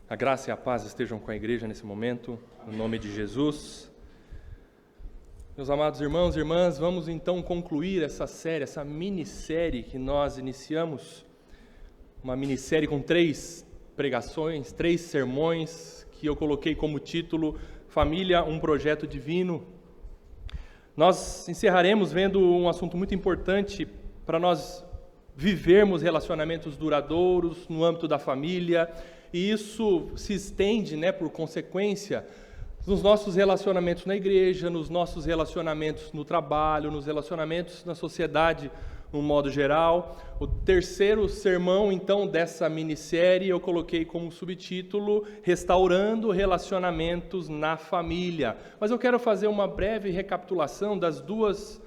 A graça e a paz estejam com a igreja nesse momento, no nome de Jesus. Meus amados irmãos e irmãs, vamos então concluir essa série, essa minissérie que nós iniciamos, uma minissérie com 3 pregações, 3 sermões, que eu coloquei como título Família, um Projeto Divino. Nós encerraremos vendo um assunto muito importante para nós vivermos relacionamentos duradouros no âmbito da família, e isso se estende, por consequência, nos nossos relacionamentos na igreja, nos nossos relacionamentos no trabalho, nos relacionamentos na sociedade, no modo geral. O terceiro sermão, então, dessa minissérie, eu coloquei como subtítulo Restaurando Relacionamentos na Família. Mas eu quero fazer uma breve recapitulação das 2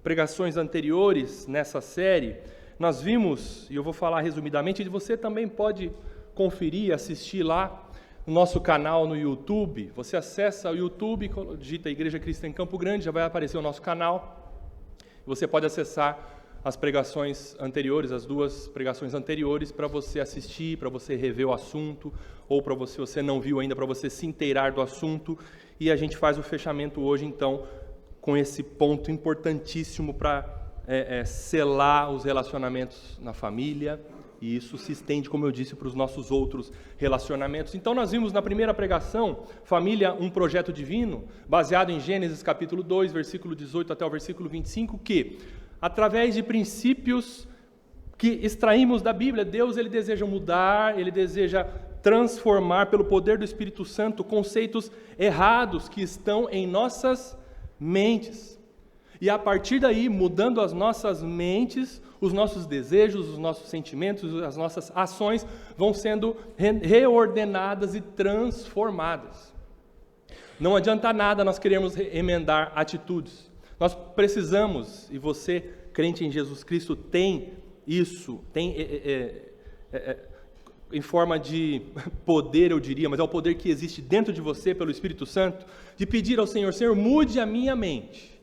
pregações anteriores nessa série. Nós vimos, e eu vou falar resumidamente, e você também pode conferir, assistir lá no nosso canal no YouTube. Você acessa o YouTube, digita Igreja Cristã em Campo Grande, já vai aparecer o nosso canal. Você pode acessar as pregações anteriores, as 2 pregações anteriores, para você assistir, para você rever o assunto, ou para você não viu ainda, para você se inteirar do assunto. E a gente faz o fechamento hoje, então, com esse ponto importantíssimo para selar os relacionamentos na família. E isso se estende, como eu disse, para os nossos outros relacionamentos. Então nós vimos na primeira pregação, Família, um Projeto Divino, baseado em Gênesis capítulo 2, versículo 18 até o versículo 25, que, através de princípios que extraímos da Bíblia, Deus ele deseja mudar, ele deseja transformar pelo poder do Espírito Santo conceitos errados que estão em nossas mentes. E a partir daí, mudando as nossas mentes, os nossos desejos, os nossos sentimentos, as nossas ações vão sendo reordenadas e transformadas. Não adianta nada nós queremos emendar atitudes. Nós precisamos, e você, crente em Jesus Cristo, tem isso, tem em forma de poder, eu diria, mas é o poder que existe dentro de você pelo Espírito Santo, de pedir ao Senhor, Senhor, mude a minha mente.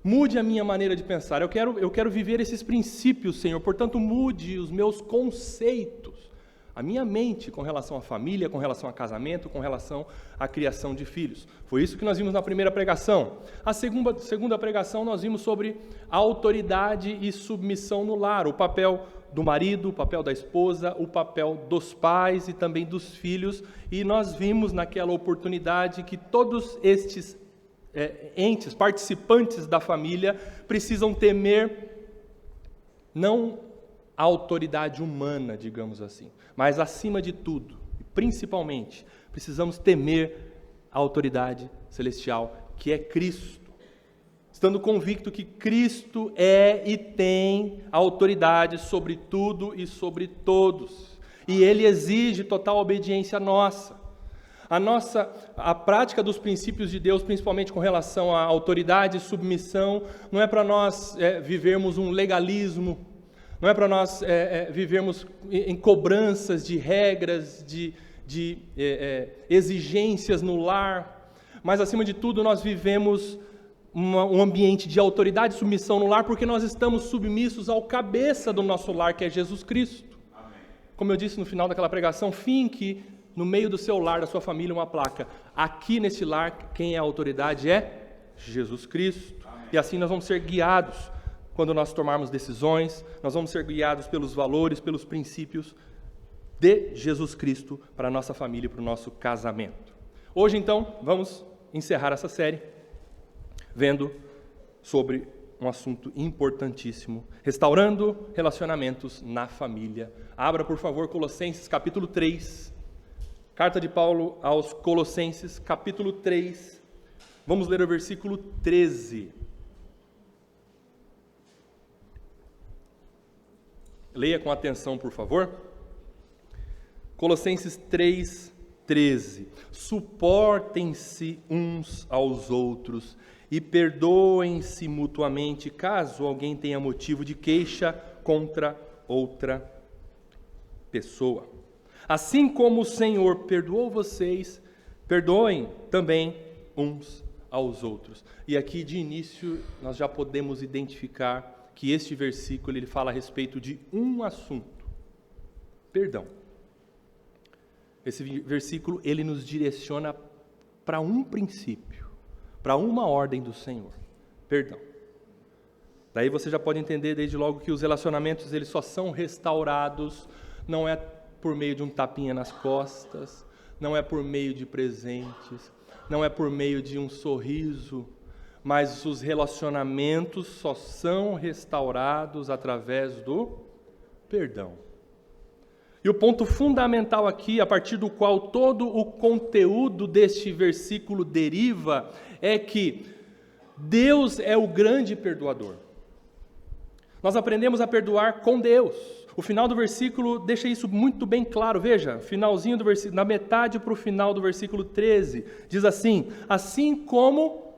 Mude a minha maneira de pensar. Eu quero viver esses princípios, Senhor. Portanto, mude os meus conceitos, a minha mente com relação à família, com relação a casamento, com relação à criação de filhos. Foi isso que nós vimos na primeira pregação. A segunda pregação nós vimos sobre a autoridade e submissão no lar, o papel do marido, o papel da esposa, o papel dos pais e também dos filhos. E nós vimos naquela oportunidade que todos estes entes, participantes da família, precisam temer não a autoridade humana, digamos assim, mas acima de tudo, principalmente, precisamos temer a autoridade celestial, que é Cristo, estando convicto que Cristo é e tem autoridade sobre tudo e sobre todos, e Ele exige total obediência nossa. A prática dos princípios de Deus, principalmente com relação à autoridade e submissão, não é para nós vivermos um legalismo, não é para nós vivermos em cobranças de regras, de exigências no lar, mas acima de tudo nós vivemos um ambiente de autoridade e submissão no lar, porque nós estamos submissos ao cabeça do nosso lar, que é Jesus Cristo. Amém. Como eu disse no final daquela pregação, finque no meio do seu lar, da sua família, uma placa. Aqui nesse lar, quem é a autoridade é Jesus Cristo. Amém. E assim nós vamos ser guiados quando nós tomarmos decisões, nós vamos ser guiados pelos valores, pelos princípios de Jesus Cristo para a nossa família e para o nosso casamento. Hoje, então, vamos encerrar essa série vendo sobre um assunto importantíssimo, restaurando relacionamentos na família. Abra, por favor, Colossenses capítulo 3, Carta de Paulo aos Colossenses, capítulo 3, vamos ler o versículo 13. Leia com atenção, por favor. Colossenses 3, 13. Suportem-se uns aos outros e perdoem-se mutuamente, caso alguém tenha motivo de queixa contra outra pessoa. Assim como o Senhor perdoou vocês, perdoem também uns aos outros. E aqui de início nós já podemos identificar que este versículo ele fala a respeito de um assunto: perdão. esse versículo, ele nos direciona para um princípio, para uma ordem do Senhor: perdão. Daí você já pode entender desde logo que os relacionamentos eles só são restaurados, não é por meio de um tapinha nas costas, não é por meio de presentes, não é por meio de um sorriso, mas os relacionamentos só são restaurados através do perdão. E o ponto fundamental aqui, a partir do qual todo o conteúdo deste versículo deriva, é que Deus é o grande perdoador. Nós aprendemos a perdoar com Deus. O final do versículo deixa isso muito bem claro. Veja, finalzinho do versículo, na metade para o final do versículo 13, diz assim: assim como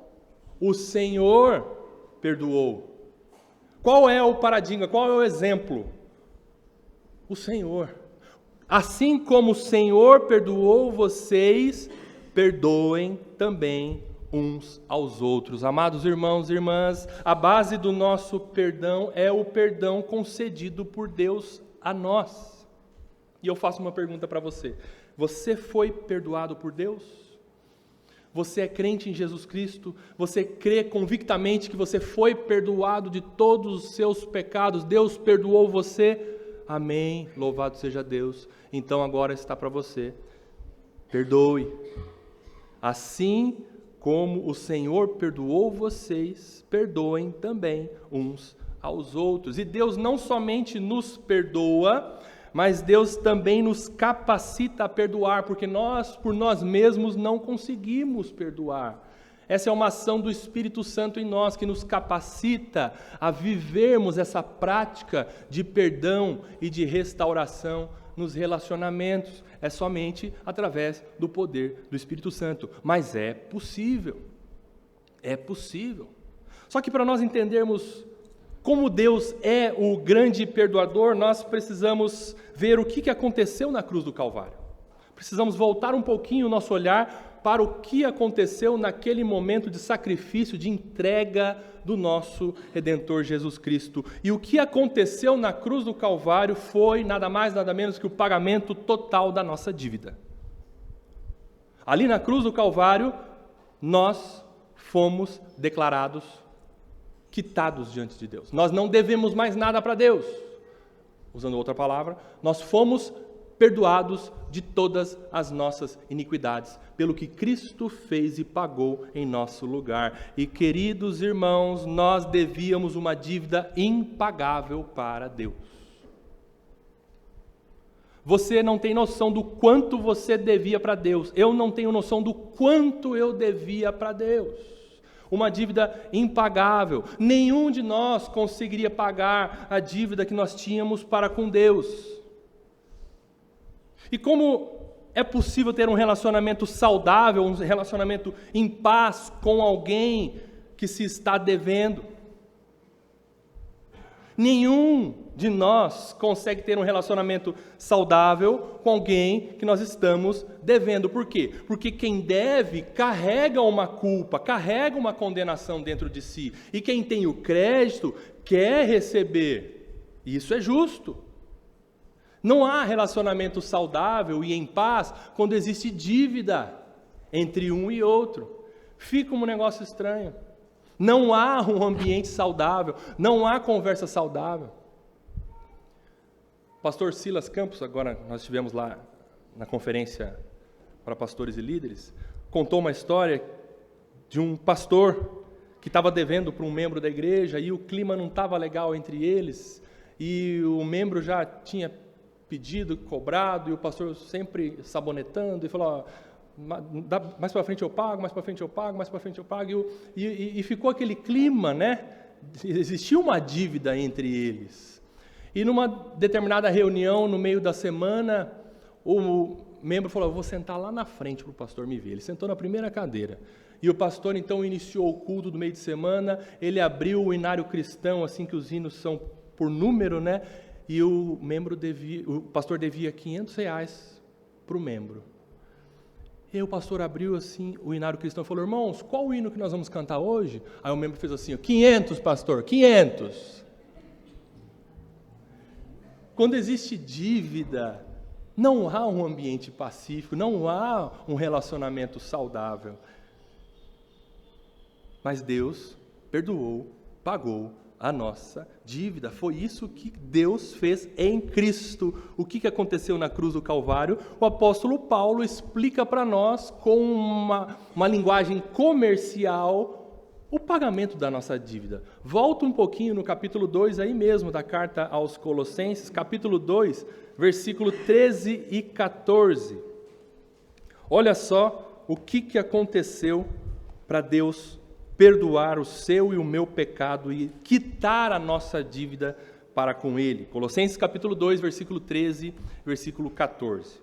o Senhor perdoou. Qual é o paradigma? Qual é o exemplo? O Senhor. Assim como o Senhor perdoou vocês, perdoem também uns aos outros. Amados irmãos e irmãs, a base do nosso perdão é o perdão concedido por Deus a nós. E eu faço uma pergunta para você: você foi perdoado por Deus? Você é crente em Jesus Cristo? Você crê convictamente que você foi perdoado de todos os seus pecados? Deus perdoou você? Amém, louvado seja Deus. Então agora está para você: perdoe. Assim como o Senhor perdoou vocês, perdoem também uns aos outros. E Deus não somente nos perdoa, mas Deus também nos capacita a perdoar, porque nós, por nós mesmos, não conseguimos perdoar. Essa é uma ação do Espírito Santo em nós, que nos capacita a vivermos essa prática de perdão e de restauração nos relacionamentos. É somente através do poder do Espírito Santo. Mas é possível. É possível. Só que para nós entendermos como Deus é o grande perdoador, nós precisamos ver o que aconteceu na cruz do Calvário. Precisamos voltar um pouquinho o nosso olhar para o que aconteceu naquele momento de sacrifício, de entrega do nosso Redentor Jesus Cristo. E o que aconteceu na cruz do Calvário foi nada mais, nada menos que o pagamento total da nossa dívida. Ali na cruz do Calvário, nós fomos declarados quitados diante de Deus. Nós não devemos mais nada para Deus. Usando outra palavra, nós fomos perdoados de todas as nossas iniquidades, pelo que Cristo fez e pagou em nosso lugar. E, queridos irmãos, nós devíamos uma dívida impagável para Deus. Você não tem noção do quanto você devia para Deus. Eu não tenho noção do quanto eu devia para Deus. Uma dívida impagável. Nenhum de nós conseguiria pagar a dívida que nós tínhamos para com Deus. E como é possível ter um relacionamento saudável, um relacionamento em paz com alguém que se está devendo? Nenhum de nós consegue ter um relacionamento saudável com alguém que nós estamos devendo. Por quê? Porque quem deve carrega uma culpa, carrega uma condenação dentro de si. E quem tem o crédito quer receber. Isso é justo. Não há relacionamento saudável e em paz quando existe dívida entre um e outro. Fica um negócio estranho. Não há um ambiente saudável, não há conversa saudável. Pastor Silas Campos, agora nós estivemos lá na conferência para pastores e líderes, contou uma história de um pastor que estava devendo para um membro da igreja e o clima não estava legal entre eles e o membro já tinha pedido, cobrado, e o pastor sempre sabonetando, e falou, mais para frente eu pago, mais para frente eu pago, mais para frente eu pago, e ficou aquele clima, né? Existia uma dívida entre eles. E numa determinada reunião, no meio da semana, o membro falou, eu vou sentar lá na frente para o pastor me ver. Ele sentou na primeira cadeira. E o pastor então iniciou o culto do meio de semana, ele abriu o hinário cristão, assim que os hinos são por número, né? E o pastor devia R$500 para o membro. E aí o pastor abriu assim o hinário cristão e falou, irmãos, qual o hino que nós vamos cantar hoje? Aí o membro fez assim, 500, pastor, 500. Quando existe dívida, Não há um ambiente pacífico, não há um relacionamento saudável. Mas Deus perdoou, pagou a nossa dívida. Foi isso que Deus fez em Cristo. O que aconteceu na cruz do Calvário? O apóstolo Paulo explica para nós com uma linguagem comercial o pagamento da nossa dívida. Volta um pouquinho no capítulo 2 aí mesmo da carta aos Colossenses, capítulo 2, versículo 13 e 14. Olha só o que aconteceu para Deus perdoar o seu e o meu pecado e quitar a nossa dívida para com Ele. Colossenses capítulo 2, versículo 13, versículo 14.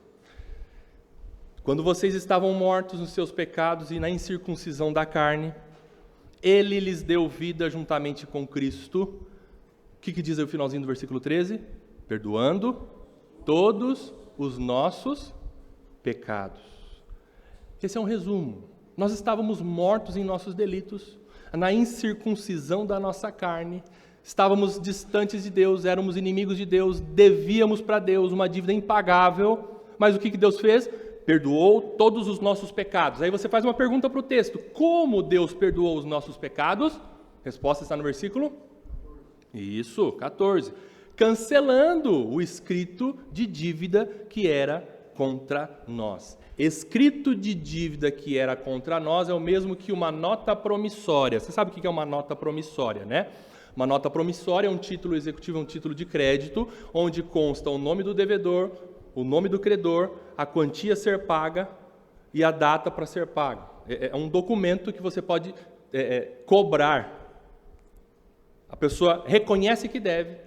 Quando vocês estavam mortos nos seus pecados e na incircuncisão da carne, Ele lhes deu vida juntamente com Cristo. O que diz aí o finalzinho do versículo 13? Perdoando todos os nossos pecados. Esse é um resumo. Nós estávamos mortos em nossos delitos, na incircuncisão da nossa carne, estávamos distantes de Deus, éramos inimigos de Deus, devíamos para Deus uma dívida impagável, mas o que Deus fez? Perdoou todos os nossos pecados. Aí você faz uma pergunta para o texto: como Deus perdoou os nossos pecados? Resposta está no versículo? Isso, 14. Cancelando o escrito de dívida que era contra nós. Escrito de dívida que era contra nós é o mesmo que uma nota promissória. Você sabe o que é uma nota promissória, né? Uma nota promissória é um título executivo, é um título de crédito, onde consta o nome do devedor, o nome do credor, a quantia a ser paga e a data para ser paga. É um documento que você pode cobrar. A pessoa reconhece que deve,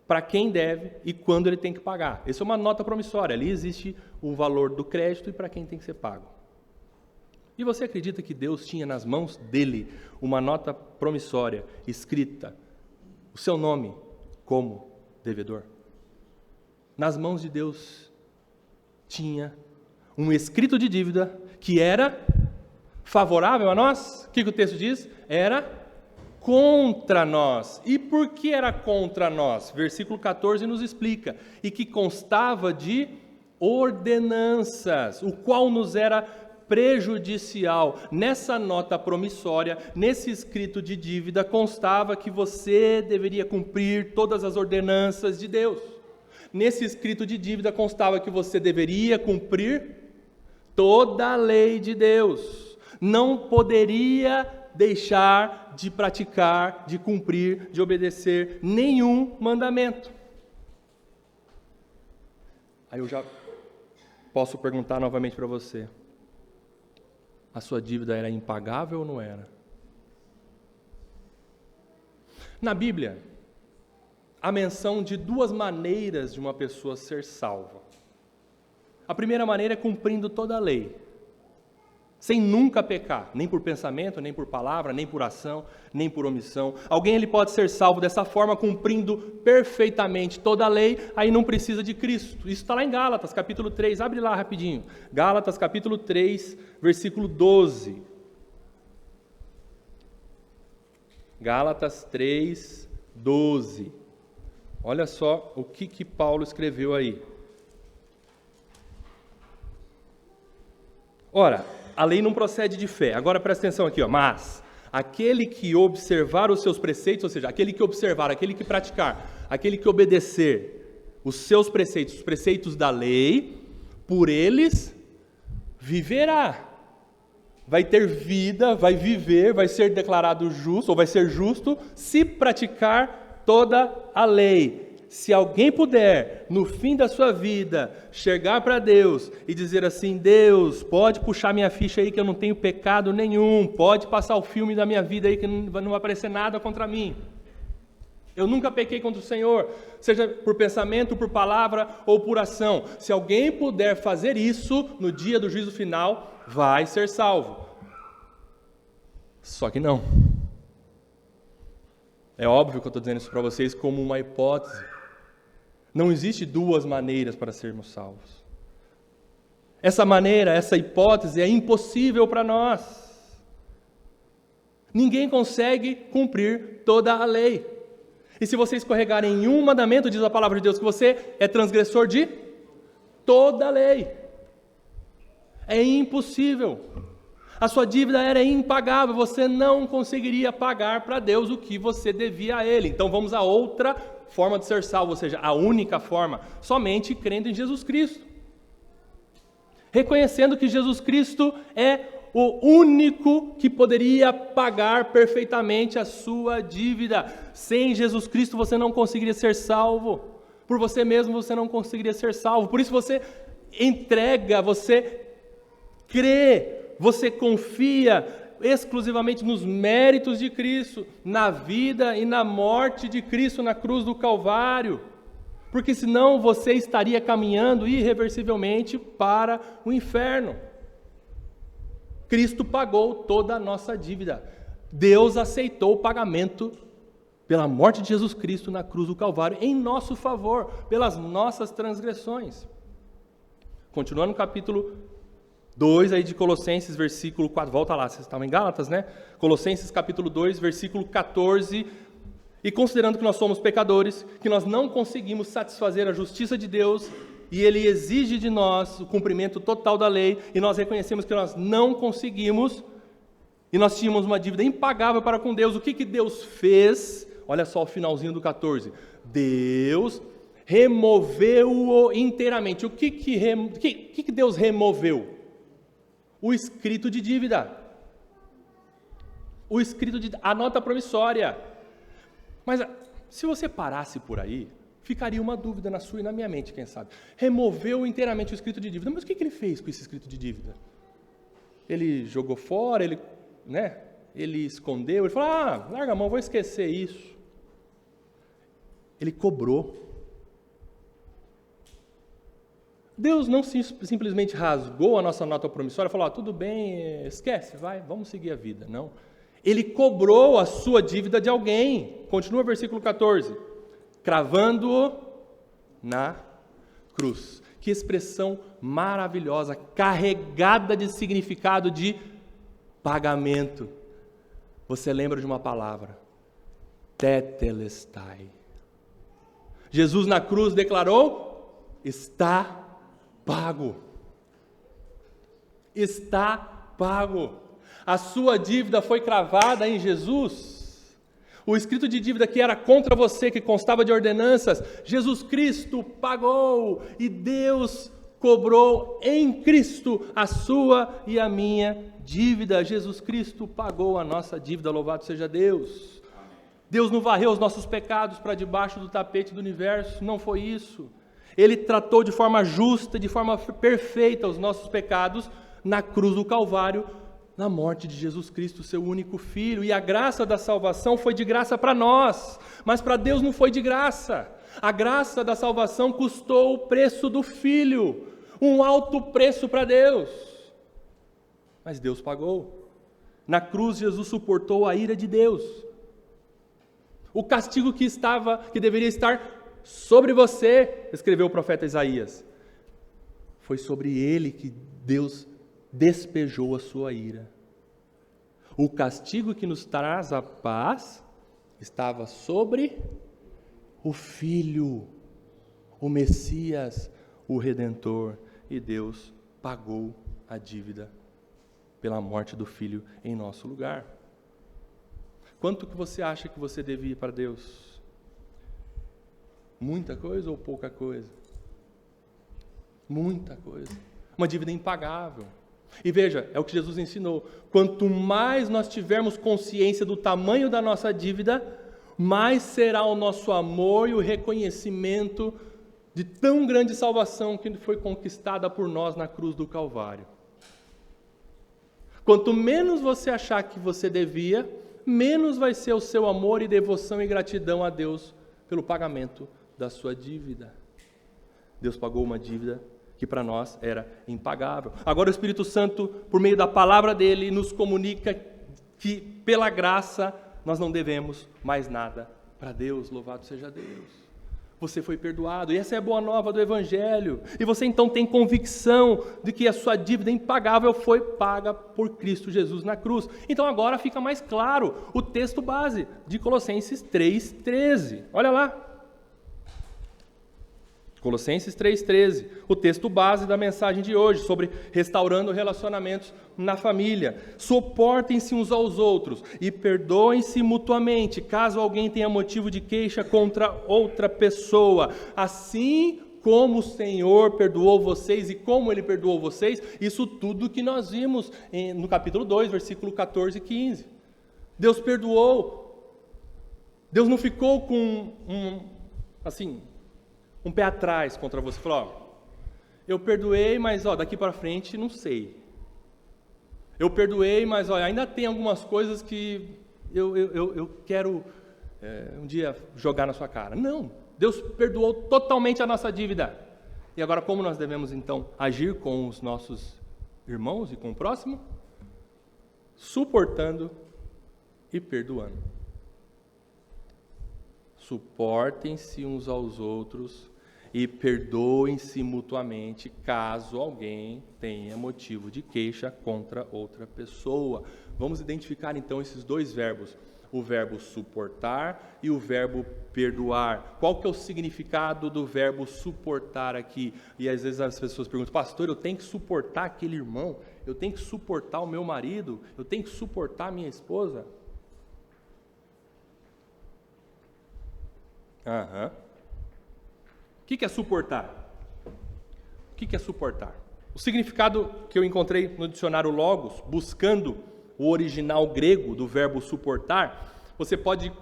para quem deve e quando ele tem que pagar. Isso é uma nota promissória. Ali existe o valor do crédito e para quem tem que ser pago. E você acredita que Deus tinha nas mãos dele uma nota promissória escrita, o seu nome como devedor? Nas mãos de Deus tinha um escrito de dívida que era favorável a nós. O que o texto diz? Era contra nós. E por que era contra nós? Versículo 14 nos explica. E que constava de ordenanças, o qual nos era prejudicial. Nessa nota promissória, nesse escrito de dívida, constava que você deveria cumprir todas as ordenanças de Deus. Nesse escrito de dívida constava que você deveria cumprir toda a lei de Deus. Não poderia deixar de praticar, de cumprir, de obedecer nenhum mandamento. Aí eu já posso perguntar novamente para você: a sua dívida era impagável ou não era? Na Bíblia, há menção de duas maneiras de uma pessoa ser salva. A primeira maneira é cumprindo toda a lei, sem nunca pecar, nem por pensamento, nem por palavra, nem por ação, nem por omissão. Alguém ele pode ser salvo dessa forma, cumprindo perfeitamente toda a lei, aí não precisa de Cristo. Isso está lá em Gálatas, capítulo 3, abre lá rapidinho. Gálatas, capítulo 3, versículo 12. Gálatas 3, 12. Olha só o que Paulo escreveu aí. Ora, a lei não procede de fé. Agora presta atenção aqui, ó. Mas aquele que observar os seus preceitos, ou seja, aquele que observar, aquele que praticar, aquele que obedecer os seus preceitos, os preceitos da lei, por eles viverá. Vai ter vida, vai viver, vai ser declarado justo, ou vai ser justo, se praticar toda a lei. Se alguém puder, no fim da sua vida, chegar para Deus e dizer assim: Deus, pode puxar minha ficha aí que eu não tenho pecado nenhum, pode passar o filme da minha vida aí que não vai aparecer nada contra mim. Eu nunca pequei contra o Senhor, seja por pensamento, por palavra ou por ação. Se alguém puder fazer isso no dia do juízo final, vai ser salvo. Só que não. É óbvio que eu estou dizendo isso para vocês como uma hipótese. Não existe duas maneiras para sermos salvos. Essa maneira, essa hipótese é impossível para nós. Ninguém consegue cumprir toda a lei. E se você escorregar em um mandamento, diz a palavra de Deus, que você é transgressor de toda a lei. É impossível. A sua dívida era impagável, você não conseguiria pagar para Deus o que você devia a Ele. Então vamos a outra forma de ser salvo, ou seja, a única forma, somente crendo em Jesus Cristo. Reconhecendo que Jesus Cristo é o único que poderia pagar perfeitamente a sua dívida. Sem Jesus Cristo você não conseguiria ser salvo. Por você mesmo você não conseguiria ser salvo. Por isso você entrega, você crê, você confia exclusivamente nos méritos de Cristo, na vida e na morte de Cristo na cruz do Calvário. Porque senão você estaria caminhando irreversivelmente para o inferno. Cristo pagou toda a nossa dívida. Deus aceitou o pagamento pela morte de Jesus Cristo na cruz do Calvário, em nosso favor, pelas nossas transgressões. Continuando no capítulo 2 aí de Colossenses, versículo 4, volta lá, vocês estavam em Gálatas, né? Colossenses capítulo 2, versículo 14, e considerando que nós somos pecadores, que nós não conseguimos satisfazer a justiça de Deus, e Ele exige de nós o cumprimento total da lei, e nós reconhecemos que nós não conseguimos, e nós tínhamos uma dívida impagável para com Deus. O que Deus fez? Olha só o finalzinho do 14. Deus removeu-o inteiramente. O que Deus removeu? O escrito de dívida. A nota promissória. Mas se você parasse por aí, ficaria uma dúvida na sua e na minha mente, quem sabe. Removeu inteiramente o escrito de dívida. Mas o que ele fez com esse escrito de dívida? Ele jogou fora, ele escondeu, ele falou, larga a mão, vou esquecer isso. Ele cobrou. Deus não simplesmente rasgou a nossa nota promissória e falou, tudo bem, esquece, vamos seguir a vida. Não. Ele cobrou a sua dívida de alguém. Continua o versículo 14. Cravando-o na cruz. Que expressão maravilhosa, carregada de significado de pagamento. Você lembra de uma palavra? Tetelestai. Jesus na cruz declarou, está pago. Está pago. A sua dívida foi cravada em Jesus. O escrito de dívida que era contra você, que constava de ordenanças, Jesus Cristo pagou e Deus cobrou em Cristo a sua e a minha dívida. Jesus Cristo pagou a nossa dívida, louvado seja Deus. Deus não varreu os nossos pecados para debaixo do tapete do universo, não foi isso. Ele tratou de forma justa, de forma perfeita os nossos pecados na cruz do Calvário, na morte de Jesus Cristo, seu único Filho. E a graça da salvação foi de graça para nós, mas para Deus não foi de graça. A graça da salvação custou o preço do Filho, um alto preço para Deus. Mas Deus pagou. Na cruz, Jesus suportou a ira de Deus. O castigo que deveria estar sobre você, escreveu o profeta Isaías, foi sobre ele que Deus despejou a sua ira. O castigo que nos traz a paz estava sobre o Filho, o Messias, o Redentor, e Deus pagou a dívida pela morte do Filho em nosso lugar. Quanto que você acha que você devia para Deus? Muita coisa ou pouca coisa? Muita coisa. Uma dívida impagável. E veja, é o que Jesus ensinou. Quanto mais nós tivermos consciência do tamanho da nossa dívida, mais será o nosso amor e o reconhecimento de tão grande salvação que foi conquistada por nós na cruz do Calvário. Quanto menos você achar que você devia, menos vai ser o seu amor e devoção e gratidão a Deus pelo pagamento da sua dívida. Deus pagou uma dívida que para nós era impagável. Agora o Espírito Santo, por meio da palavra dele, nos comunica que pela graça nós não devemos mais nada para Deus. Louvado seja Deus. Você foi perdoado, e essa é a boa nova do Evangelho. E você então tem convicção de que a sua dívida impagável foi paga por Cristo Jesus na cruz. Então agora fica mais claro o texto base de Colossenses 3,13. Olha lá. Colossenses 3,13, o texto base da mensagem de hoje, sobre restaurando relacionamentos na família. Suportem-se uns aos outros e perdoem-se mutuamente, caso alguém tenha motivo de queixa contra outra pessoa. Assim como o Senhor perdoou vocês e como Ele perdoou vocês, isso tudo que nós vimos no capítulo 2, versículo 14 e 15. Deus perdoou. Deus não ficou com um pé atrás contra você. Falou, eu perdoei, mas daqui para frente não sei. Eu perdoei, mas ainda tem algumas coisas que eu quero um dia jogar na sua cara. Não, Deus perdoou totalmente a nossa dívida. E agora como nós devemos então agir com os nossos irmãos e com o próximo? Suportando e perdoando. Suportem-se uns aos outros e perdoem-se mutuamente, caso alguém tenha motivo de queixa contra outra pessoa. Vamos identificar então esses dois verbos, o verbo suportar e o verbo perdoar. Qual que é o significado do verbo suportar aqui? E às vezes as pessoas perguntam, pastor, eu tenho que suportar aquele irmão? Eu tenho que suportar o meu marido? Eu tenho que suportar a minha esposa? O que é suportar? O que é suportar? O significado que eu encontrei no dicionário Logos, buscando o original grego do verbo suportar, você pode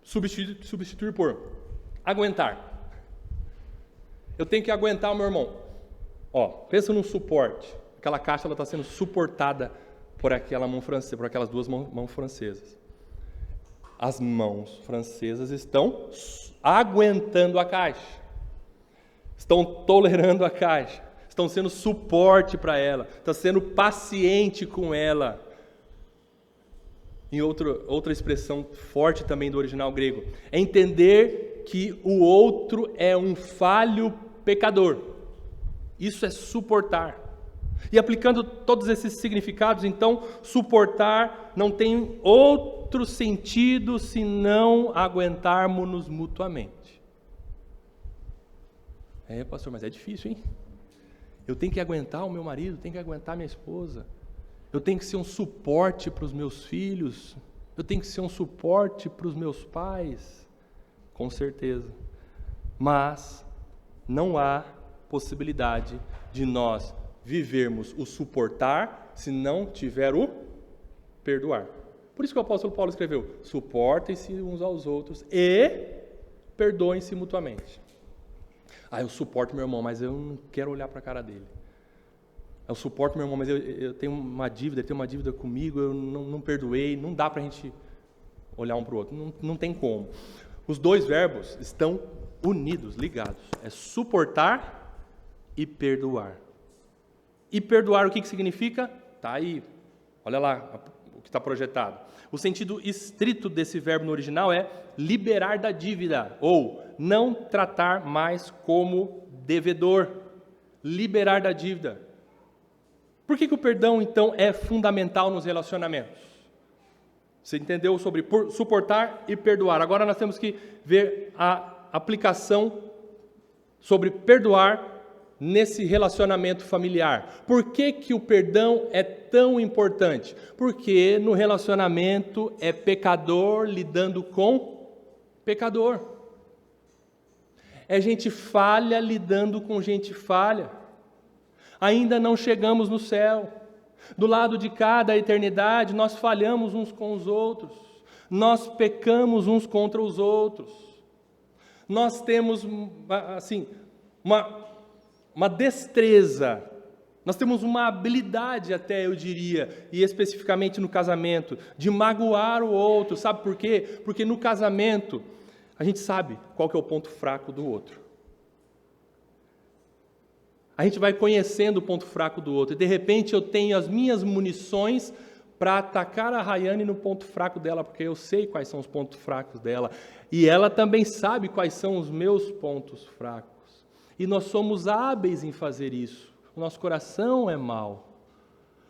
substituir por aguentar. Eu tenho que aguentar o meu irmão. Pensa num suporte. Aquela caixa está sendo suportada por aquela mão francesa, por aquelas duas mãos francesas. As mãos francesas estão aguentando a caixa, estão tolerando a caixa, estão sendo suporte para ela, estão sendo paciente com ela. Em outra expressão forte também do original grego, é entender que o outro é um falho pecador. Isso é suportar. E aplicando todos esses significados, então, suportar não tem outro sentido senão aguentarmos-nos mutuamente. Pastor, mas é difícil, hein? Eu tenho que aguentar o meu marido, tenho que aguentar a minha esposa. Eu tenho que ser um suporte para os meus filhos. Eu tenho que ser um suporte para os meus pais. Com certeza. Mas não há possibilidade de nós vivermos o suportar se não tiver o perdoar. Por isso que o apóstolo Paulo escreveu, suportem-se uns aos outros e perdoem-se mutuamente. Eu suporto meu irmão, mas eu não quero olhar para a cara dele. Eu suporto meu irmão, mas eu tenho uma dívida, ele tem uma dívida comigo, eu não perdoei, não dá para a gente olhar um para o outro, não tem como. Os dois verbos estão unidos, ligados. É suportar e perdoar. E perdoar o que significa? Está aí, olha lá o que está projetado. O sentido estrito desse verbo no original é liberar da dívida, ou não tratar mais como devedor. Liberar da dívida. Por que o perdão, então, é fundamental nos relacionamentos? Você entendeu sobre suportar e perdoar. Agora nós temos que ver a aplicação sobre perdoar nesse relacionamento familiar. Por que o perdão é tão importante? Porque no relacionamento é pecador lidando com pecador. É gente falha lidando com gente falha. Ainda não chegamos no céu. Do lado de cá da eternidade, nós falhamos uns com os outros. Nós pecamos uns contra os outros. Nós temos, uma destreza, nós temos uma habilidade até, eu diria, e especificamente no casamento, de magoar o outro. Sabe por quê? Porque no casamento, a gente sabe qual que é o ponto fraco do outro. A gente vai conhecendo o ponto fraco do outro, e de repente eu tenho as minhas munições para atacar a Rayane no ponto fraco dela, porque eu sei quais são os pontos fracos dela, e ela também sabe quais são os meus pontos fracos. E nós somos hábeis em fazer isso. O nosso coração é mau.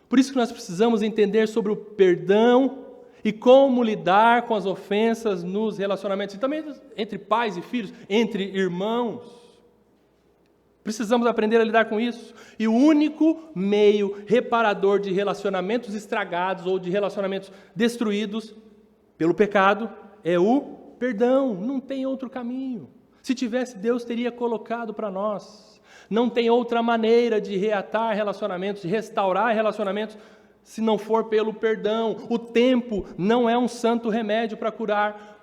Por isso que nós precisamos entender sobre o perdão e como lidar com as ofensas nos relacionamentos, e também entre pais e filhos, entre irmãos. Precisamos aprender a lidar com isso. E o único meio reparador de relacionamentos estragados ou de relacionamentos destruídos pelo pecado é o perdão. Não tem outro caminho. Se tivesse, Deus teria colocado para nós. Não tem outra maneira de reatar relacionamentos, de restaurar relacionamentos, se não for pelo perdão. O tempo não é um santo remédio para curar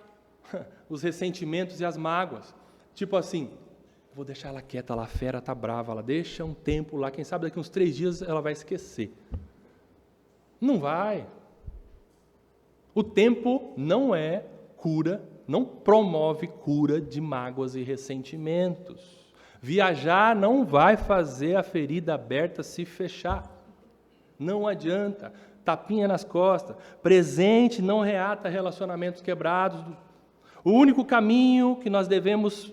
os ressentimentos e as mágoas. Tipo assim, vou deixar ela quieta, ela a fera está brava, ela deixa um tempo lá, quem sabe daqui uns 3 dias ela vai esquecer. Não vai. O tempo não é cura, não promove cura de mágoas e ressentimentos. Viajar não vai fazer a ferida aberta se fechar. Não adianta. Tapinha nas costas. Presente não reata relacionamentos quebrados. O único caminho que nós devemos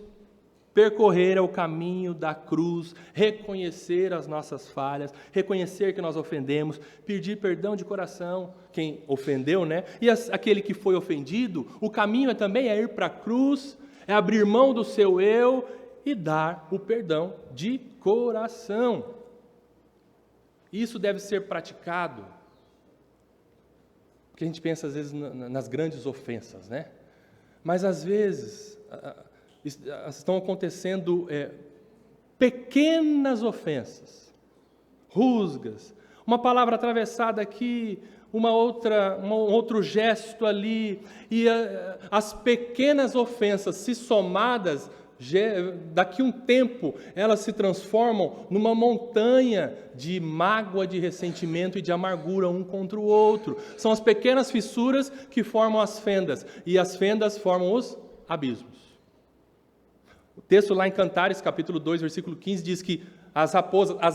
percorrer é o caminho da cruz, reconhecer as nossas falhas, reconhecer que nós ofendemos, pedir perdão de coração, quem ofendeu, né? E aquele que foi ofendido, o caminho também é ir para a cruz, é abrir mão do seu eu e dar o perdão de coração. Isso deve ser praticado, porque a gente pensa às vezes nas grandes ofensas, né? Mas às vezes estão acontecendo pequenas ofensas, rusgas, uma palavra atravessada aqui, um outro gesto ali, e as pequenas ofensas, se somadas, daqui a um tempo, elas se transformam numa montanha de mágoa, de ressentimento e de amargura um contra o outro. São as pequenas fissuras que formam as fendas, e as fendas formam os abismos. O texto lá em Cantares, capítulo 2, versículo 15, diz que as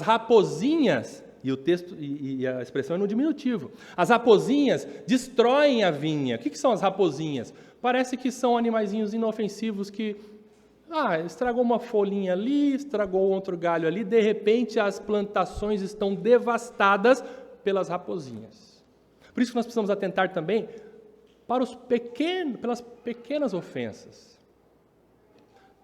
raposinhas, e o texto e a expressão é no diminutivo, as raposinhas destroem a vinha. O que são as raposinhas? Parece que são animaizinhos inofensivos que estragou uma folhinha ali, estragou outro galho ali, de repente as plantações estão devastadas pelas raposinhas. Por isso que nós precisamos atentar também pelas pequenas ofensas.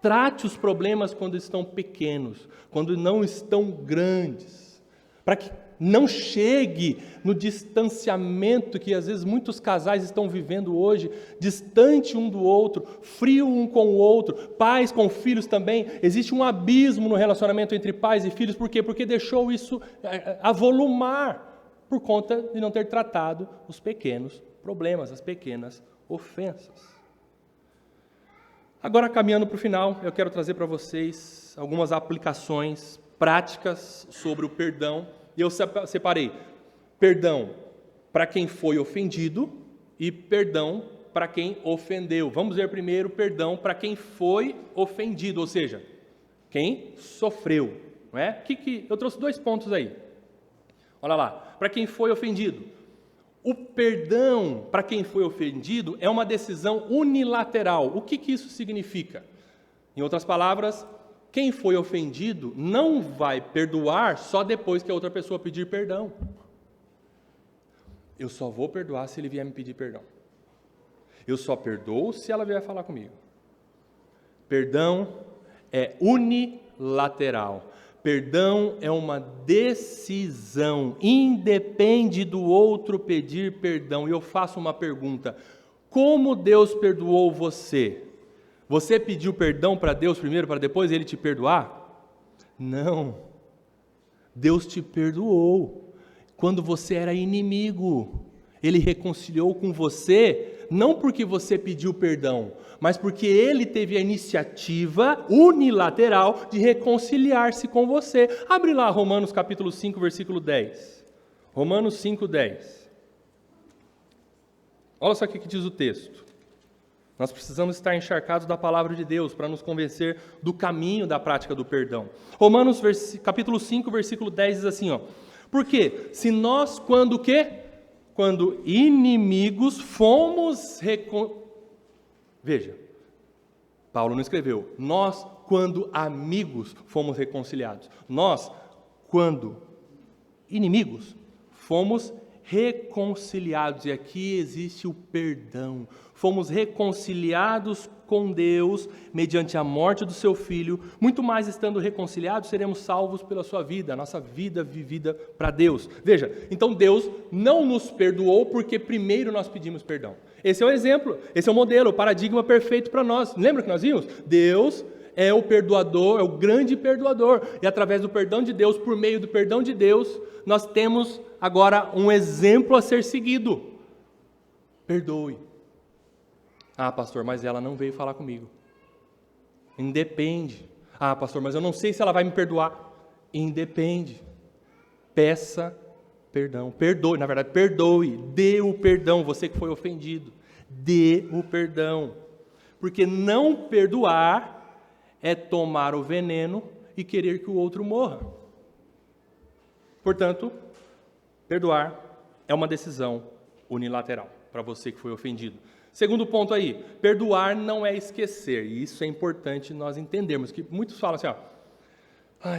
Trate os problemas quando estão pequenos, quando não estão grandes, para que não chegue no distanciamento que às vezes muitos casais estão vivendo hoje, distante um do outro, frio um com o outro, pais com filhos também. Existe um abismo no relacionamento entre pais e filhos, por quê? Porque deixou isso avolumar, por conta de não ter tratado os pequenos problemas, as pequenas ofensas. Agora, caminhando para o final, eu quero trazer para vocês algumas aplicações práticas sobre o perdão. E eu separei perdão para quem foi ofendido e perdão para quem ofendeu. Vamos ver primeiro perdão para quem foi ofendido, ou seja, quem sofreu. Não é? Eu trouxe 2 pontos aí. Olha lá, para quem foi ofendido. O perdão para quem foi ofendido é uma decisão unilateral. O que isso significa? Em outras palavras, quem foi ofendido não vai perdoar só depois que a outra pessoa pedir perdão. Eu só vou perdoar se ele vier me pedir perdão. Eu só perdoo se ela vier falar comigo. Perdão é unilateral. Perdão é uma decisão, independe do outro pedir perdão. E eu faço uma pergunta: como Deus perdoou você? Você pediu perdão para Deus primeiro, para depois Ele te perdoar? Não. Deus te perdoou. Quando você era inimigo, Ele reconciliou com você, não porque você pediu perdão, mas porque Ele teve a iniciativa unilateral de reconciliar-se com você. Abre lá Romanos capítulo 5, versículo 10. Romanos 5, 10. Olha só o que diz o texto. Nós precisamos estar encharcados da palavra de Deus para nos convencer do caminho da prática do perdão. Romanos capítulo 5, versículo 10 diz assim, porque se nós quando o quê? Quando inimigos fomos Veja, Paulo não escreveu, nós quando amigos fomos reconciliados. Nós, quando inimigos, fomos reconciliados. E aqui existe o perdão. fomos reconciliados com Deus mediante a morte do seu Filho, muito mais estando reconciliados, seremos salvos pela sua vida, a nossa vida vivida para Deus. Veja, então Deus não nos perdoou porque primeiro nós pedimos perdão. Esse é o exemplo, esse é o modelo, o paradigma perfeito para nós. Lembra que nós vimos? Deus é o perdoador, é o grande perdoador. E através do perdão de Deus, por meio do perdão de Deus, nós temos agora um exemplo a ser seguido. Perdoe. Ah, pastor, mas ela não veio falar comigo. Independe. Ah, pastor, mas eu não sei se ela vai me perdoar. Independe. Peça perdão. Perdoe, na verdade, perdoe. Dê o perdão, você que foi ofendido. Dê o perdão. Porque não perdoar é tomar o veneno e querer que o outro morra. Portanto, perdoar é uma decisão unilateral para você que foi ofendido. Segundo ponto aí, perdoar não é esquecer, e isso é importante nós entendermos, que muitos falam assim,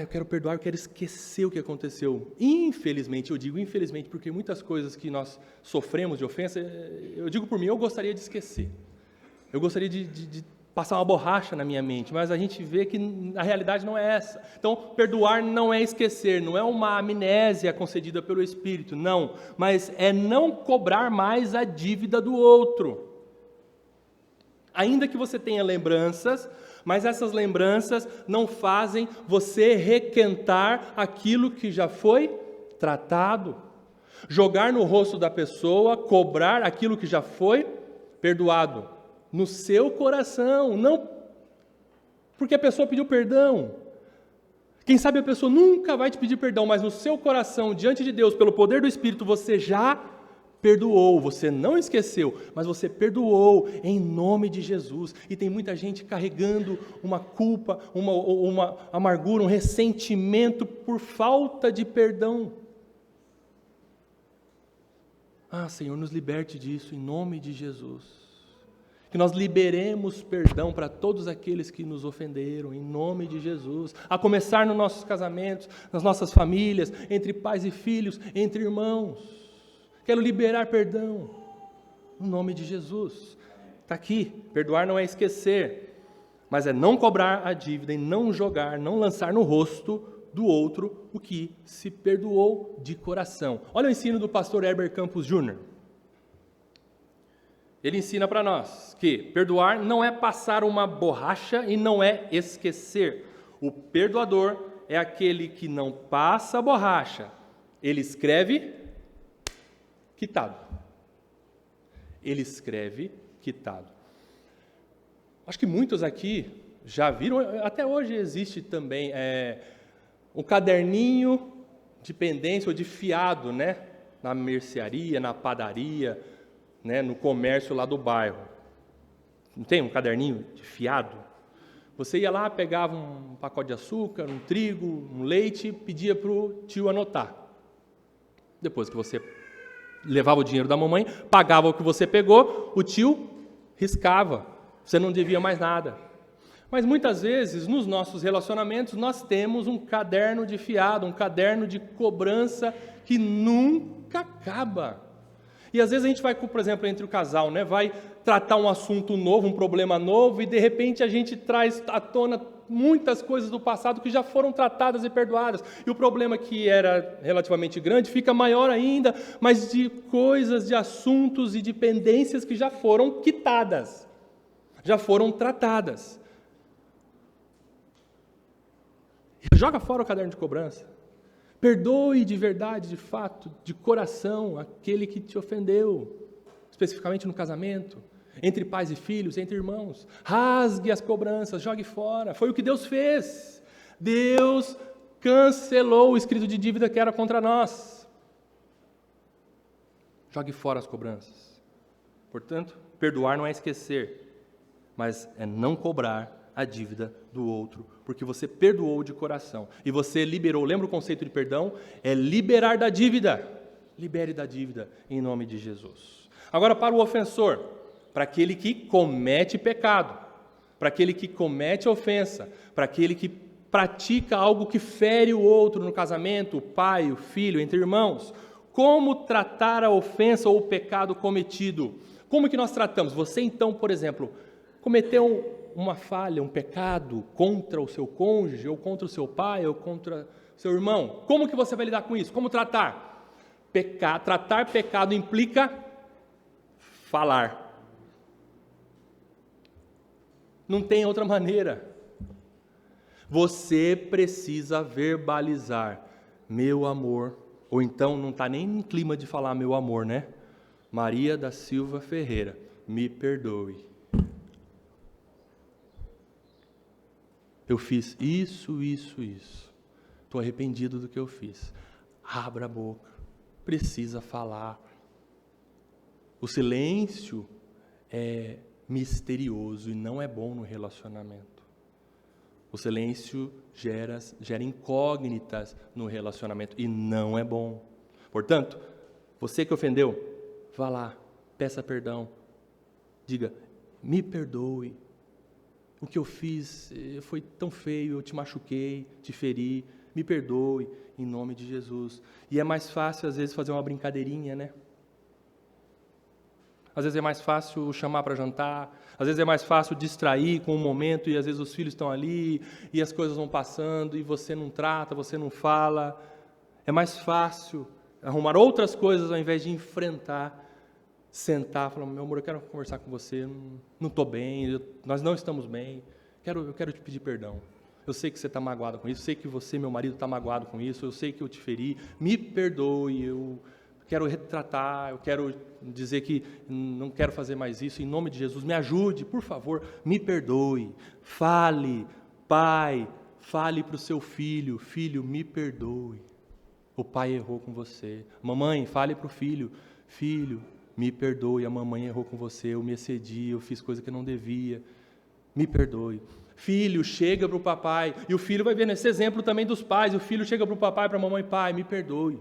eu quero perdoar, eu quero esquecer o que aconteceu. Infelizmente, eu digo infelizmente, porque muitas coisas que nós sofremos de ofensa, eu digo por mim, eu gostaria de esquecer. Eu gostaria de passar uma borracha na minha mente, mas a gente vê que a realidade não é essa. Então, perdoar não é esquecer, não é uma amnésia concedida pelo Espírito, não, mas é não cobrar mais a dívida do outro. Ainda que você tenha lembranças, mas essas lembranças não fazem você requentar aquilo que já foi tratado. Jogar no rosto da pessoa, cobrar aquilo que já foi perdoado. No seu coração, não porque a pessoa pediu perdão. Quem sabe a pessoa nunca vai te pedir perdão, mas no seu coração, diante de Deus, pelo poder do Espírito, você já perdoou, você não esqueceu, mas você perdoou em nome de Jesus. E tem muita gente carregando uma culpa, uma amargura, um ressentimento por falta de perdão. Senhor, nos liberte disso em nome de Jesus. Que nós liberemos perdão para todos aqueles que nos ofenderam, em nome de Jesus. A começar nos nossos casamentos, nas nossas famílias, entre pais e filhos, entre irmãos. Quero liberar perdão, no nome de Jesus. Está aqui, perdoar não é esquecer, mas é não cobrar a dívida e não jogar, não lançar no rosto do outro o que se perdoou de coração. Olha o ensino do pastor Herbert Campos Jr. Ele ensina para nós que perdoar não é passar uma borracha e não é esquecer. O perdoador é aquele que não passa a borracha, ele escreve quitado. Ele escreve quitado. Acho que muitos aqui já viram, até hoje existe também um caderninho de pendência ou de fiado, né? Na mercearia, na padaria, né? No comércio lá do bairro. Não tem um caderninho de fiado? Você ia lá, pegava um pacote de açúcar, um trigo, um leite, pedia para o tio anotar. Depois que você levava o dinheiro da mamãe, pagava o que você pegou, o tio riscava, você não devia mais nada. Mas muitas vezes, nos nossos relacionamentos, nós temos um caderno de fiado, um caderno de cobrança que nunca acaba. E às vezes a gente vai, por exemplo, entre o casal, né, vai tratar um assunto novo, um problema novo, e de repente a gente traz à tona muitas coisas do passado que já foram tratadas e perdoadas. E o problema que era relativamente grande fica maior ainda, mas de coisas, de assuntos e de pendências que já foram quitadas, já foram tratadas. Joga fora o caderno de cobrança. Perdoe de verdade, de fato, de coração, aquele que te ofendeu, especificamente no casamento, entre pais e filhos, entre irmãos. Rasgue as cobranças, jogue fora. Foi o que Deus fez. Deus cancelou o escrito de dívida que era contra nós. Jogue fora as cobranças. Portanto, perdoar não é esquecer, mas é não cobrar a dívida do outro, porque você perdoou de coração. E você liberou, lembra o conceito de perdão? É liberar da dívida. Libere da dívida em nome de Jesus. Agora para o ofensor, para aquele que comete pecado, para aquele que comete ofensa, para aquele que pratica algo que fere o outro no casamento, o pai, o filho, entre irmãos. Como tratar a ofensa ou o pecado cometido? Como que nós tratamos? Você então, por exemplo, cometeu uma falha, um pecado contra o seu cônjuge, ou contra o seu pai, ou contra o seu irmão. Como que você vai lidar com isso? Como tratar? Tratar pecado implica falar. Não tem outra maneira. Você precisa verbalizar, meu amor, ou então não está nem em clima de falar meu amor, né? Maria da Silva Ferreira, me perdoe. Eu fiz isso. Estou arrependido do que eu fiz. Abra a boca, precisa falar. O silêncio é misterioso e não é bom no relacionamento. O silêncio gera incógnitas no relacionamento e não é bom. Portanto, você que ofendeu, vá lá, peça perdão, diga, me perdoe, o que eu fiz foi tão feio, eu te machuquei, te feri, me perdoe, em nome de Jesus. E é mais fácil, às vezes, fazer uma brincadeirinha, né? Às vezes é mais fácil chamar para jantar, às vezes é mais fácil distrair com um momento e às vezes os filhos estão ali e as coisas vão passando e você não trata, você não fala. É mais fácil arrumar outras coisas ao invés de enfrentar, sentar, falar, meu amor, eu quero conversar com você, não estou bem, nós não estamos bem, eu quero te pedir perdão. Eu sei que você está magoado com isso, eu sei que você, meu marido, está magoado com isso, eu sei que eu te feri, me perdoe, eu quero retratar, eu quero dizer que não quero fazer mais isso, em nome de Jesus, me ajude, por favor, me perdoe, fale, pai, fale para o seu filho, filho, me perdoe, o pai errou com você, mamãe, fale para o filho, filho, me perdoe, a mamãe errou com você, eu me excedi, eu fiz coisa que eu não devia, me perdoe. Filho, chega para o papai, e o filho vai ver nesse exemplo também dos pais, o filho chega para o papai, para a mamãe, pai, me perdoe.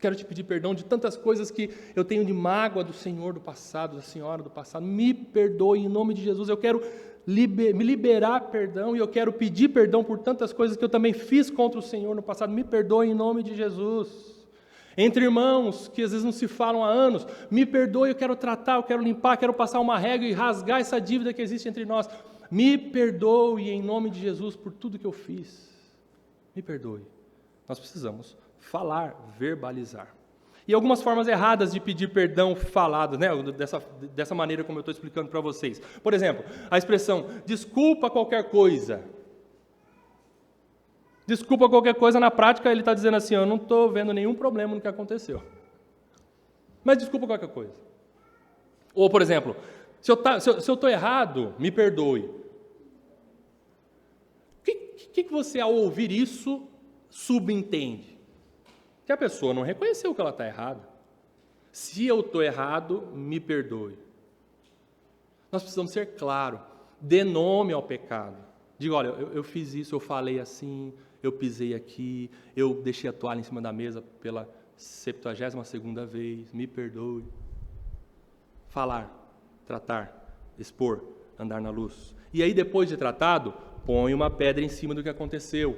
Quero te pedir perdão de tantas coisas que eu tenho de mágoa do Senhor do passado, da Senhora do passado. Me perdoe em nome de Jesus. Eu quero me liberar perdão e eu quero pedir perdão por tantas coisas que eu também fiz contra o Senhor no passado. Me perdoe em nome de Jesus. Entre irmãos que às vezes não se falam há anos, me perdoe, eu quero tratar, eu quero limpar, quero passar uma régua e rasgar essa dívida que existe entre nós. Me perdoe em nome de Jesus por tudo que eu fiz. Me perdoe. Nós precisamos falar, verbalizar. E algumas formas erradas de pedir perdão faladas, né? Dessa maneira como eu estou explicando para vocês. Por exemplo, a expressão, desculpa qualquer coisa. Desculpa qualquer coisa, na prática ele está dizendo assim, eu não estou vendo nenhum problema no que aconteceu. Mas desculpa qualquer coisa. Ou, por exemplo, se eu estou errado, me perdoe. O que você, ao ouvir isso, subentende? Que a pessoa não reconheceu que ela está errada. Se eu estou errado, me perdoe. Nós precisamos ser claros. Dê nome ao pecado. Diga, olha, eu fiz isso, eu falei assim, eu pisei aqui, eu deixei a toalha em cima da mesa pela 72ª vez, me perdoe. Falar, tratar, expor, andar na luz. E aí, depois de tratado, põe uma pedra em cima do que aconteceu.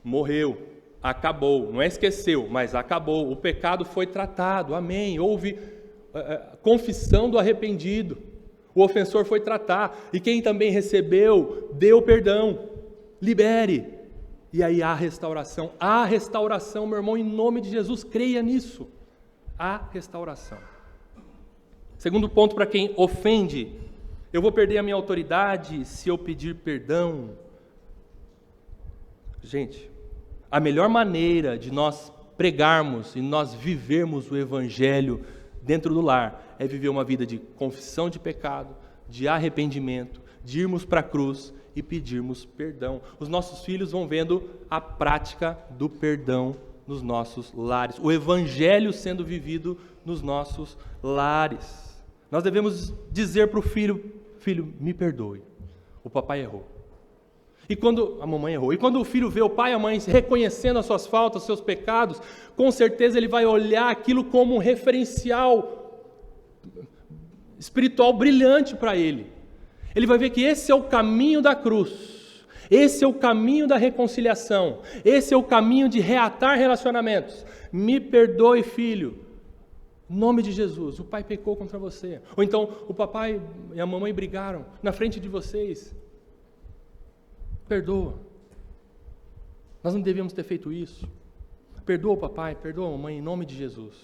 Morreu, acabou, não é esqueceu, mas acabou. O pecado foi tratado, amém. Houve confissão do arrependido. O ofensor foi tratar. E quem também recebeu, deu perdão. Libere. E aí há restauração. Há restauração, meu irmão, em nome de Jesus, creia nisso. Há restauração. Segundo ponto, para quem ofende, eu vou perder a minha autoridade se eu pedir perdão. Gente, a melhor maneira de nós pregarmos e nós vivermos o Evangelho dentro do lar é viver uma vida de confissão de pecado, de arrependimento, de irmos para a cruz e pedirmos perdão. Os nossos filhos vão vendo a prática do perdão nos nossos lares, o Evangelho sendo vivido nos nossos lares. Nós devemos dizer para o filho, filho, me perdoe, o papai errou. E quando a mamãe errou, e quando o filho vê o pai e a mãe reconhecendo as suas faltas, os seus pecados, com certeza ele vai olhar aquilo como um referencial espiritual brilhante para ele. Ele vai ver que esse é o caminho da cruz, esse é o caminho da reconciliação, esse é o caminho de reatar relacionamentos. Me perdoe, filho. Em nome de Jesus, o pai pecou contra você. Ou então, o papai e a mamãe brigaram na frente de vocês. Perdoa. Nós não devíamos ter feito isso. Perdoa o papai, perdoa a mamãe, em nome de Jesus.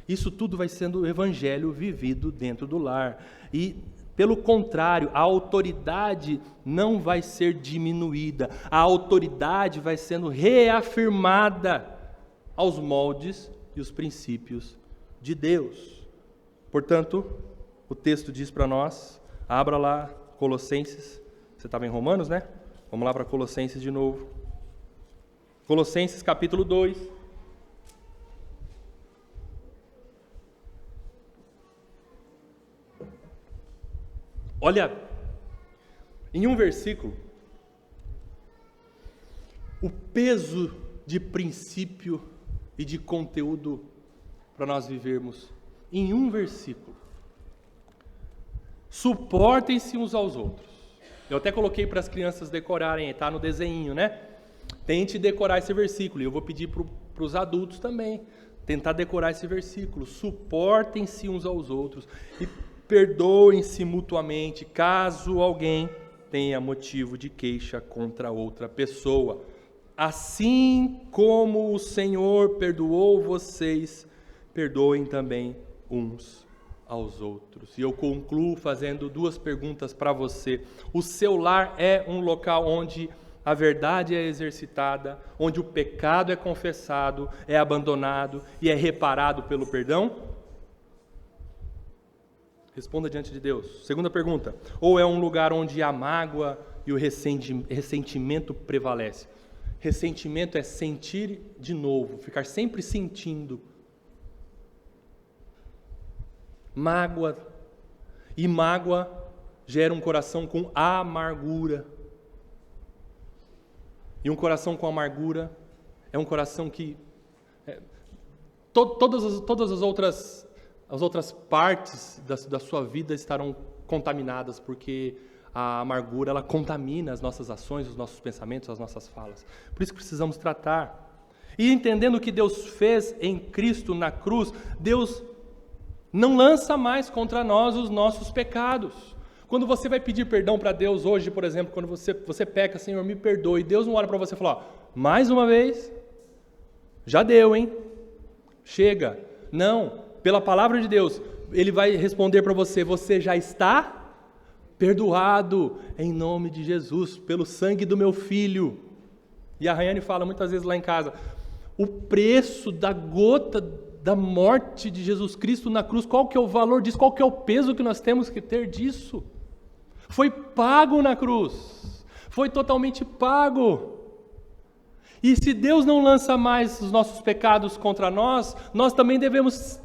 Isso tudo vai sendo o evangelho vivido dentro do lar. E, pelo contrário, a autoridade não vai ser diminuída. A autoridade vai sendo reafirmada aos moldes e os princípios de Deus. Portanto, o texto diz para nós, abra lá Colossenses, você estava em Romanos, né? Vamos lá para Colossenses de novo. Colossenses capítulo 2. Olha, em um versículo, o peso de princípio e de conteúdo para nós vivermos em um versículo. Suportem-se uns aos outros. Eu até coloquei para as crianças decorarem, está no desenho, né? Tente decorar esse versículo. E eu vou pedir para os adultos também tentar decorar esse versículo. Suportem-se uns aos outros e perdoem-se mutuamente, caso alguém tenha motivo de queixa contra outra pessoa. Assim como o Senhor perdoou vocês, perdoem também uns aos outros. E eu concluo fazendo duas perguntas para você. O seu lar é um local onde a verdade é exercitada, onde o pecado é confessado, é abandonado e é reparado pelo perdão? Responda diante de Deus. Segunda pergunta. Ou é um lugar onde a mágoa e o ressentimento prevalece? Ressentimento é sentir de novo, ficar sempre sentindo. Mágoa. E mágoa gera um coração com amargura. E um coração com amargura é um coração que... todas as outras partes da sua vida estarão contaminadas, porque a amargura, ela contamina as nossas ações, os nossos pensamentos, as nossas falas. Por isso que precisamos tratar. E entendendo o que Deus fez em Cristo na cruz, Deus não lança mais contra nós os nossos pecados. Quando você vai pedir perdão para Deus hoje, por exemplo, quando você peca, Senhor, me perdoe, Deus não olha para você e fala, mais uma vez, já deu, hein? Chega. Não, pela palavra de Deus, Ele vai responder para você, você já está perdoado em nome de Jesus, pelo sangue do meu filho. E a Rayane fala muitas vezes lá em casa, o preço da gota da morte de Jesus Cristo na cruz, qual que é o valor disso, qual que é o peso que nós temos que ter disso? Foi pago na cruz, foi totalmente pago. E se Deus não lança mais os nossos pecados contra nós, nós também devemos,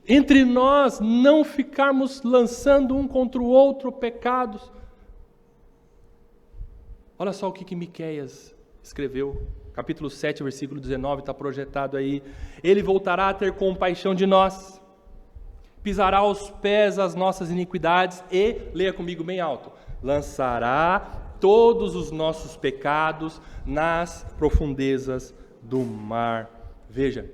entre nós, não ficarmos lançando um contra o outro pecados. Olha só o que Miqueias escreveu, capítulo 7, versículo 19, está projetado aí. Ele voltará a ter compaixão de nós, pisará aos pés as nossas iniquidades e, leia comigo bem alto, lançará todos os nossos pecados nas profundezas do mar. Veja,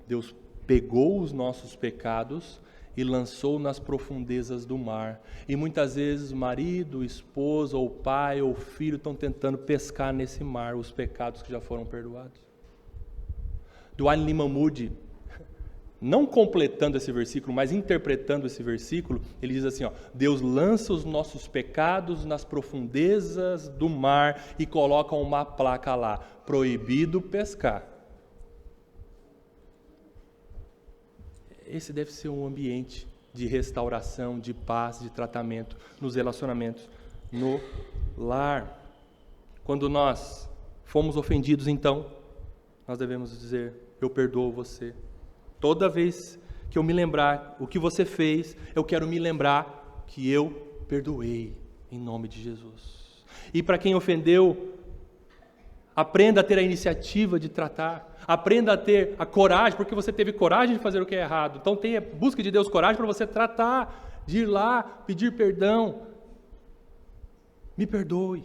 Deus pegou os nossos pecados e lançou nas profundezas do mar. E muitas vezes marido, esposa, ou pai, ou filho estão tentando pescar nesse mar os pecados que já foram perdoados. Dwight Lyman Moody, não completando esse versículo, mas interpretando esse versículo, ele diz assim, Deus lança os nossos pecados nas profundezas do mar e coloca uma placa lá, proibido pescar. Esse deve ser um ambiente de restauração, de paz, de tratamento nos relacionamentos, no lar. Quando nós fomos ofendidos, então, nós devemos dizer, eu perdoo você. Toda vez que eu me lembrar o que você fez, eu quero me lembrar que eu perdoei, em nome de Jesus. E para quem ofendeu, aprenda a ter a iniciativa de tratar, aprenda a ter a coragem, porque você teve coragem de fazer o que é errado. Então busque de Deus coragem para você tratar, de ir lá, pedir perdão. Me perdoe.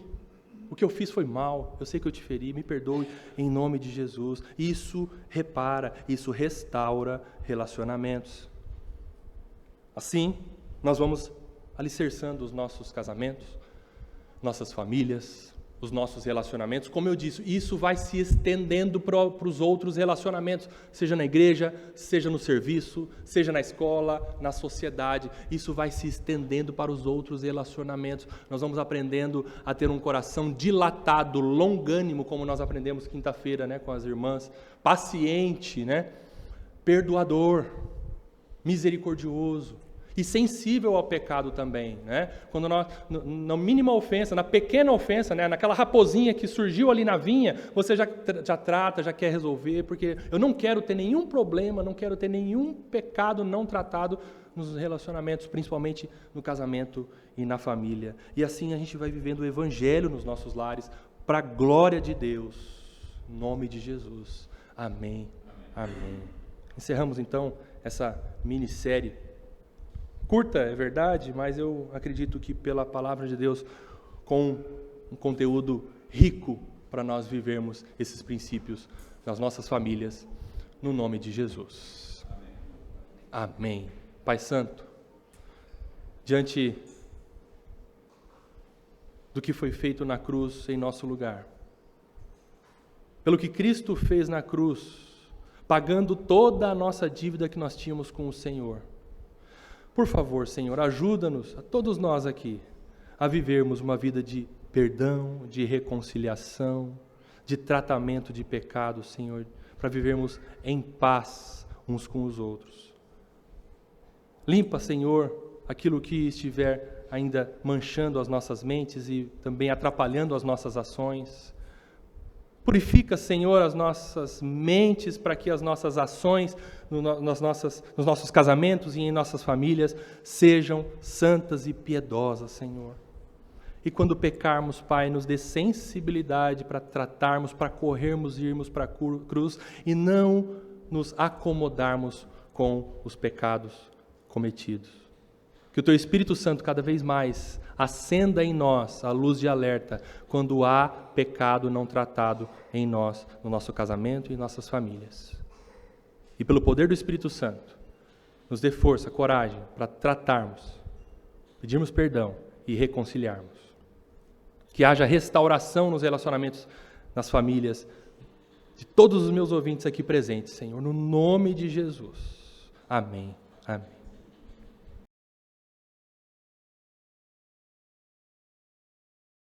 o que eu fiz foi mal, eu sei que eu te feri, me perdoe em nome de Jesus. Isso repara, isso restaura relacionamentos. Assim, nós vamos alicerçando os nossos casamentos, nossas famílias, os nossos relacionamentos. Como eu disse, isso vai se estendendo para os outros relacionamentos, seja na igreja, seja no serviço, seja na escola, na sociedade. Isso vai se estendendo para os outros relacionamentos. Nós vamos aprendendo a ter um coração dilatado, longânimo, como nós aprendemos quinta-feira, né, com as irmãs, paciente, né, perdoador, misericordioso. E sensível ao pecado também, né? Quando nós, na mínima ofensa, na pequena ofensa, né? Naquela raposinha que surgiu ali na vinha, você já trata, já quer resolver, porque eu não quero ter nenhum problema, não quero ter nenhum pecado não tratado nos relacionamentos, principalmente no casamento e na família. E assim a gente vai vivendo o evangelho nos nossos lares, para a glória de Deus, em nome de Jesus. Amém. Amém. Encerramos então essa minissérie. Curta, é verdade, mas eu acredito que pela palavra de Deus, com um conteúdo rico para nós vivermos esses princípios nas nossas famílias, no nome de Jesus. Amém. Amém. Pai Santo, diante do que foi feito na cruz em nosso lugar, pelo que Cristo fez na cruz, pagando toda a nossa dívida que nós tínhamos com o Senhor, por favor, Senhor, ajuda-nos, a todos nós aqui, a vivermos uma vida de perdão, de reconciliação, de tratamento de pecado, Senhor, para vivermos em paz uns com os outros. Limpa, Senhor, aquilo que estiver ainda manchando as nossas mentes e também atrapalhando as nossas ações. Purifica, Senhor, as nossas mentes para que as nossas ações nos nossos casamentos e em nossas famílias sejam santas e piedosas, Senhor. E quando pecarmos, Pai, nos dê sensibilidade para tratarmos, para corrermos e irmos para a cruz e não nos acomodarmos com os pecados cometidos. Que o Teu Espírito Santo cada vez mais acenda em nós a luz de alerta quando há pecado não tratado em nós, no nosso casamento e em nossas famílias. E pelo poder do Espírito Santo, nos dê força, coragem para tratarmos, pedirmos perdão e reconciliarmos. Que haja restauração nos relacionamentos, nas famílias, de todos os meus ouvintes aqui presentes, Senhor, no nome de Jesus. Amém. Amém.